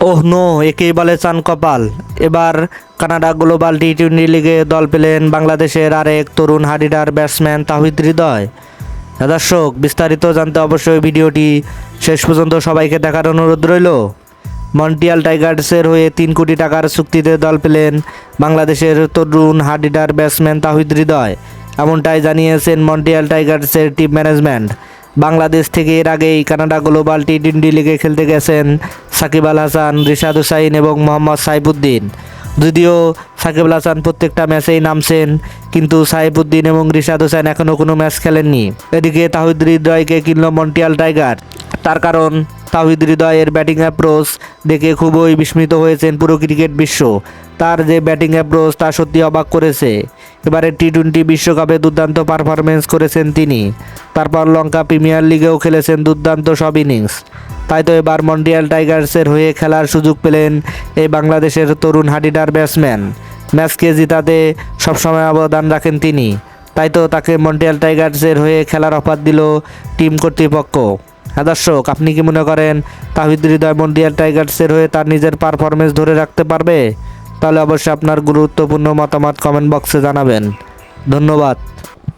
Oh no, একেই বলে চান কপাল। এবার কানাডা গ্লোবাল টি-20 লিগে দল পেলেন বাংলাদেশের আরেক তরুণ হাডিডার ব্যাটসম্যান তাহিদ হৃদয়। দর্শক, বিস্তারিত জানতে অবশ্যই ভিডিওটি শেষ পর্যন্ত সবাইকে দেখার অনুরোধ রইল। মন্ট্রিয়াল টাইগার্সের হয়ে 3 কোটি টাকার চুক্তিতে দল পেলেন বাংলাদেশের তরুণ হাডিডার ব্যাটসম্যান তাহিদ হৃদয়, এমনটাই জানিয়েছেন মন্ট্রিয়াল টাইগার্সের টিম ম্যানেজমেন্ট। বাংলাদেশ থেকে এর আগেই কানাডা গ্লোবাল টি-20 লিগে খেলতে গেছেন সাকিব আল হাসান, রিশাদ হুসাইন এবং মোহাম্মদ সাইফুদ্দিন। যদিও সাকিব আল হাসান প্রত্যেকটা ম্যাচেই নামছেন, কিন্তু সাইফুদ্দিন এবং রিশাদ হুসাইন এখনও কোনো ম্যাচ খেলেননি। এদিকে তাহিদ হৃদয়কে কিনল মন্ট্রিয়াল টাইগার। তার কারণ, তাহিদ হৃদয়ের ব্যাটিং অ্যাপ্রোচ দেখে খুবই বিস্মিত হয়েছেন পুরো ক্রিকেট বিশ্ব। তার যে ব্যাটিং অ্যাপ্রোচ তা সত্যি অবাক করেছে। এবারে টি-20 বিশ্বকাপে দুর্দান্ত পারফরমেন্স করেছেন তিনি। তারপর লঙ্কা প্রিমিয়ার লিগেও খেলেছেন দুর্দান্ত সব ইনিংস। তাই তো এবার মন্ট্রিয়াল টাইগার্সের হয়ে খেলার সুযোগ পেলেন এই বাংলাদেশের তরুণ হাডিডার ব্যাটসম্যান। ম্যাচকে জিতাতে সবসময় অবদান রাখেন তিনি। তাই তো তাকে মন্ট্রিয়াল টাইগার্সের হয়ে খেলার অফার দিল টিম কর্তৃপক্ষ। দর্শক, আপনি কি মনে করেন তাহিদ হৃদয় মন্ট্রিয়াল টাইগার্সের হয়ে তার নিজের পারফরমেন্স ধরে রাখতে পারবে? তাহলে অবশ্যই আপনার গুরুত্বপূর্ণ মতামত কমেন্ট বক্সে জানাবেন। ধন্যবাদ।